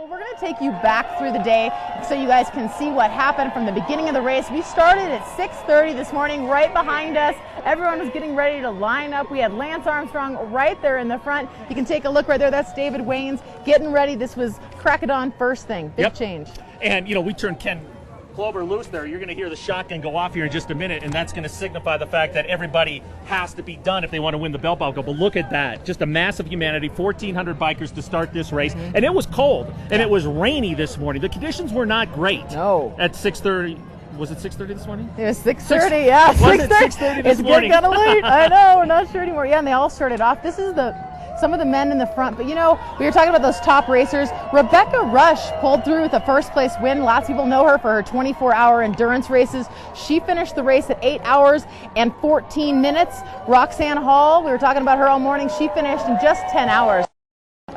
Well, we're going to take you back through the day so you guys can see what happened from the beginning of the race. We started at 6:30 this morning. Right behind us, everyone was getting ready to line up. We had Lance Armstrong right there in the front. You can take a look right there. That's David Waynes getting ready. This was crack of dawn first thing. Big change. And, you know, we turned Ken Klober loose there. You're going to hear the shotgun go off here in just a minute, and that's going to signify the fact that everybody has to be done if they want to win the belt buckle. But look at that. Just a mass of humanity, 1,400 bikers to start this race. And it was cold, and it was rainy this morning. The conditions were not great. No. At 6:30. Was it 6:30 this morning? It was 6:30, yeah. Was it 6:30 this morning? It's getting kind of late. I know, we're not sure anymore. Yeah, and they all started off. This is some of the men in the front, but you know, we were talking about those top racers. Rebecca Rush pulled through with a first place win. Lots of people know her for her 24-hour endurance races. She finished the race at 8 hours and 14 minutes. Roxanne Hall, we were talking about her all morning. She finished in just 10 hours.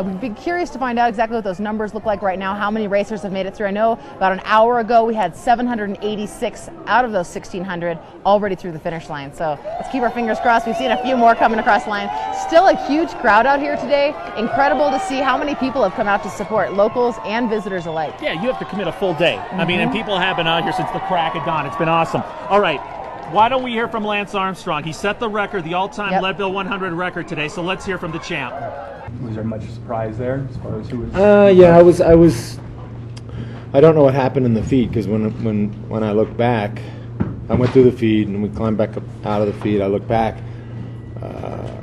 We'd be curious to find out exactly what those numbers look like right now, how many racers have made it through. I know about an hour ago we had 786 out of those 1,600 already through the finish line. So let's keep our fingers crossed. We've seen a few more coming across the line. Still a huge crowd out here today. Incredible to see how many people have come out to support, locals and visitors alike. Yeah, you have to commit a full day. I mean, and people have been out here since the crack of dawn. It's been awesome. All right. Why don't we hear from Lance Armstrong? He set the record, the all-time Leadville 100 record today, so let's hear from the champ. Was there much surprise there as far as who was? Yeah, I don't know what happened in the feed, because when I look back, I went through the feed and we climbed back up out of the feed. I looked back,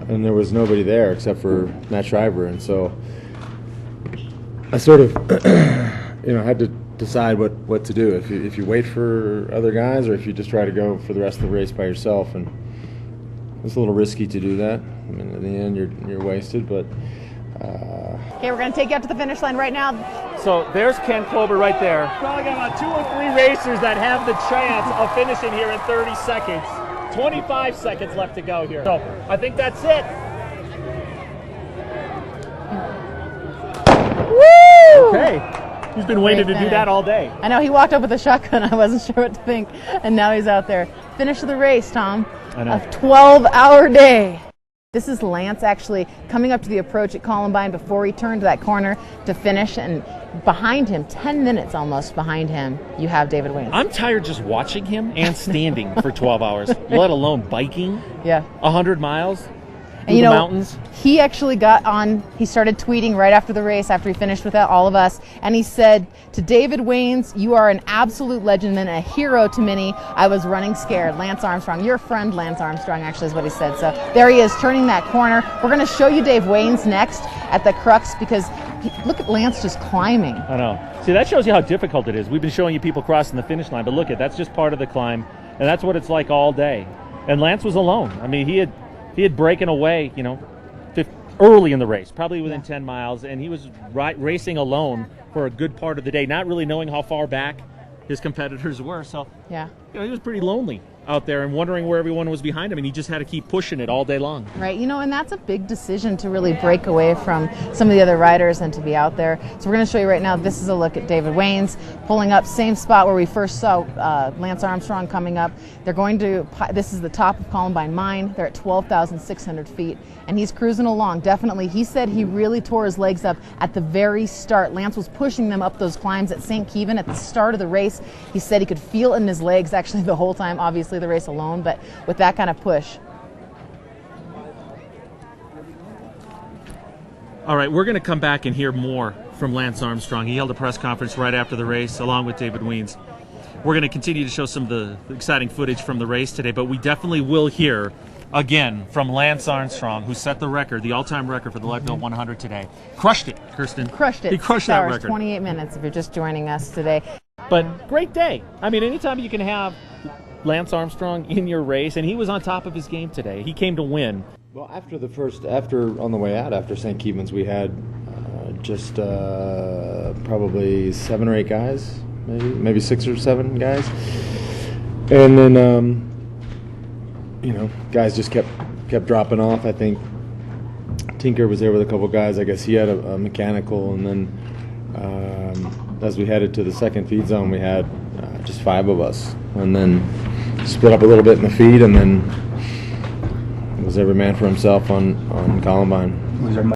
and there was nobody there except for Matt Shriver, and so I sort of, had to decide what to do. If you wait for other guys, or if you just try to go for the rest of the race by yourself, and it's a little risky to do that. I mean, in the end, you're wasted, but. Okay, we're going to take you out to the finish line right now. So there's Ken Klober right there. Probably got about 2 or 3 racers that have the chance of finishing here in 30 seconds. 25 seconds left to go here. So I think that's it. Woo! Okay. He's been waiting to do that all day. I know, he walked up with a shotgun. I wasn't sure what to think. And now he's out there. Finish of the race, Tom. I know. A 12-hour day. This is Lance actually coming up to the approach at Columbine before he turned that corner to finish, and behind him, 10 minutes almost behind him, you have David Waynes. I'm tired just watching him and standing for 12 hours, let alone biking. Yeah. 100 miles. And you know, mountains. He actually got on, he started tweeting right after the race, after he finished with all of us, and he said, to David Waynes, you are an absolute legend and a hero to many. I was running scared. Lance Armstrong, your friend Lance Armstrong actually is what he said. So there he is turning that corner. We're going to show you Dave Waynes next at the crux, because look at Lance just climbing. I know. See, that shows you how difficult it is. We've been showing you people crossing the finish line, but look, that's just part of the climb, and that's what it's like all day. And Lance was alone. I mean, he had broken away, early in the race, probably within 10 miles, and he was racing alone for a good part of the day, not really knowing how far back his competitors were. So, he was pretty lonely out there and wondering where everyone was behind him, and he just had to keep pushing it all day long. Right, and that's a big decision to really break away from some of the other riders and to be out there. So we're going to show you right now, this is a look at David Waynes pulling up, same spot where we first saw Lance Armstrong coming up. They're going to, this is the top of Columbine Mine. They're at 12,600 feet, and he's cruising along. Definitely, he said he really tore his legs up at the very start. Lance was pushing them up those climbs at St. Kevin at the start of the race. He said he could feel it in his legs actually the whole time, obviously the race alone, but with that kind of push. All right, we're going to come back and hear more from Lance Armstrong. He held a press conference right after the race along with David Waynes. We're going to continue to show some of the exciting footage from the race today, but we definitely will hear again from Lance Armstrong, who set the record, the all-time record for the Leadville 100 today. Crushed it, Kirsten. Crushed it. He crushed 6 that hours, record. 28 minutes if you're just joining us today. But great day. I mean, anytime you can have Lance Armstrong in your race, and he was on top of his game today. He came to win. Well, on the way out, after St. Kevin's, we had just probably 7 or 8 guys, maybe 6 or 7 guys. And then, guys just kept dropping off. I think Tinker was there with a couple guys. I guess he had a mechanical, and then as we headed to the second feed zone, we had just 5 of us, and then split up a little bit in the feed, and then it was every man for himself on Columbine. Was there